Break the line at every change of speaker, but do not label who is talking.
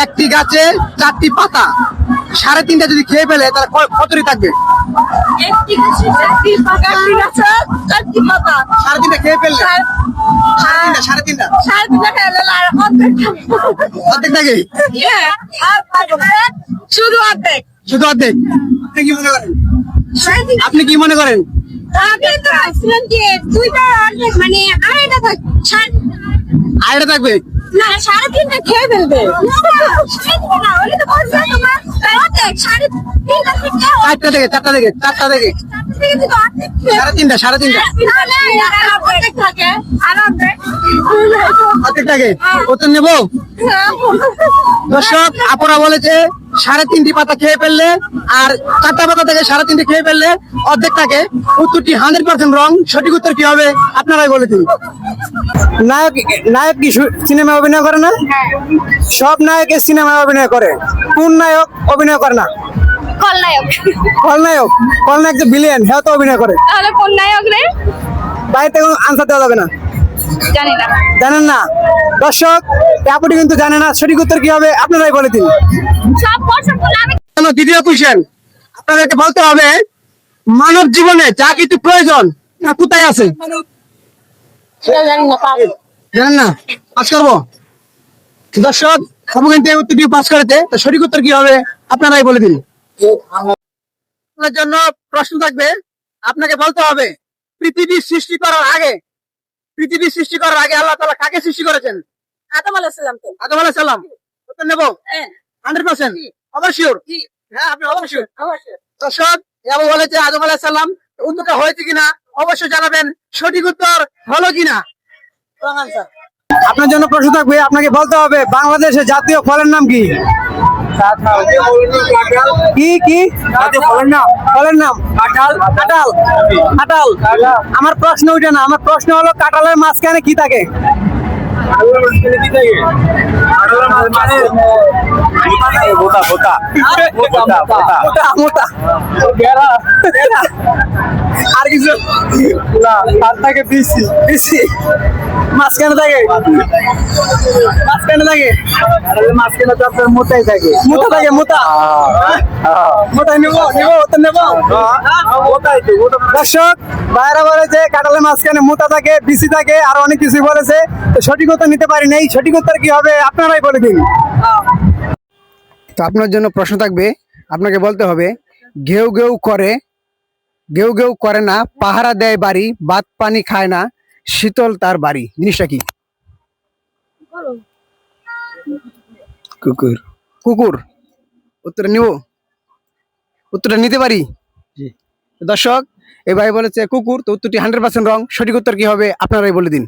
একটি গাছে 4টি পাতা, 3.5টা যদি খেয়ে ফেলে তাহলে কতটি থাকবে?
একটি গাছে চারটি পাতা, একটি গাছে চারটি পাতা,
3.5টা খেয়ে ফেললে, 3.5টা
সাড়ে তিনটা খেলে আর অর্ধেক
অর্ধেক থাকে,
শুধু অর্ধেক।
শুধু অর্ধেক। আপনি কি মনে করেন?
সাড়ে তিনটা
আপনি কি মনে করেন?
আগে তো ভাবছিলাম যে দুইটা অর্ধেক মানে আড়াইটা থাকবে,
আড়াইটা থাকবে।
না সাড়ে তিনটা খেয়ে ফেলবে, সাড়ে তিনটা না হলে তো বলছে তোমার অর্ধেক, সাড়ে তিনটা থেকে
4টা থেকে 4টা থেকে 4টা থেকে
অর্ধেক খেয়ে
3.5
অর্ধেক থাকে আর অর্ধেক
অর্ধেক থাকে। উত্তর নেবো। দর্শক আপুরা বলেছে 3.5টি পাতা খেয়ে ফেললে আর 4টা পাতা থেকে 3.5টে খেয়ে ফেললে অর্ধেক থাকে। উত্তরটি 100% রং। সঠিক উত্তর কি হবে আপনারাই বলে দিন। নায়ক নায়ক কি সিনেমা অভিনয় করে না? সব নায়ক সিনেমায় অভিনয় করে, কোন নায়ক অভিনয় করে না?
খলনায়ক।
খলনায়ক। খলনায়ক যে ভিলেন হ্যাঁ তো অভিনয় করে।
তাহলে কোন নায়ক রে?
বাড়িতে কোনো আনসার দেওয়া যাবে না।
জানি না।
জানেন না? দর্শক আপনি কিন্তু জানে না, সঠিক উত্তর কি হবে আপনারাই বলে দিন।
সব প্রশ্নগুলো আমি
দ্বিতীয় কোশ্চেন আপনাদেরকে বলতে হবে, মানব জীবনে যা কিছু প্রয়োজন তা কোথায় আছে?
জানি না।
জানেন না? পাস করবো। দর্শক সব কিন্তু এই উত্তরটি পাস করেছে, তো সঠিক উত্তর কি হবে আপনারাই বলে দিন। আপনার জন্য প্রশ্ন থাকবে, আপনাকে বলতে হবে পৃথিবী সৃষ্টি করার আগে, পৃথিবী সৃষ্টি করার আগে আল্লাহ তাআলা কাকে সৃষ্টি করেছেন?
আদম আলাইহিস সালাম। তো
আদম আলাইহিস সালাম। উত্তর নেব
হ্যাঁ
100%। অবশ্যই। হ্যাঁ আপনি অবশ্যই। দর্শক আবু বলেছে আদম আলাইহিস সালাম। উত্তরটা হয়েছে কিনা অবশ্যই জানাবেন, সঠিক উত্তর হলো কিনা। আপনার জন্য প্রশ্ন থাকবে, আপনাকে বলতে হবে বাংলাদেশের জাতীয় ফলের নাম কি? কি কি ফলের নাম? কাঁঠাল। কাঁঠাল। কাঁঠাল। আমার প্রশ্ন ওইটা না, আমার প্রশ্ন হলো কাঁঠালের মাঝখানে কি থাকে? মোটা। আর কিছু না, তার থাকে বিসি। বিসি মাঝখানে থাকে, মাঝখানে থাকে, মাঝখানে তো আপনার মোটাই থাকে। মোটা থাকে, মোটা। মোটাই নেবো, নেবো তো নেবো। দর্শক বাইরে বলেছে কাঁঠালের মাঝখানে মোটা থাকে, বিসি থাকে, আর অনেক কিছু বলেছে, তো সঠিক উত্তর নিতে পারি নাই। সঠিক উত্তর কি হবে আপনারাই বলে দিন। তো আপনার জন্য প্রশ্ন থাকবে, আপনাকে বলতে হবে ঘেউ ঘেউ করে, ঘেউ ঘেউ করে না, পাহারা দেয় বাড়ি, ভাত পানি খায় না, শীতল তার বাড়ি। জিনিসটা কি? কুকুর। কুকুর। উত্তরটা নিব? উত্তরটা নিতে পারি? দর্শক এই ভাই বলেছে কুকুর, তো উত্তরটি 100% রং। সঠিক উত্তর কি হবে আপনারাই বলে দিন।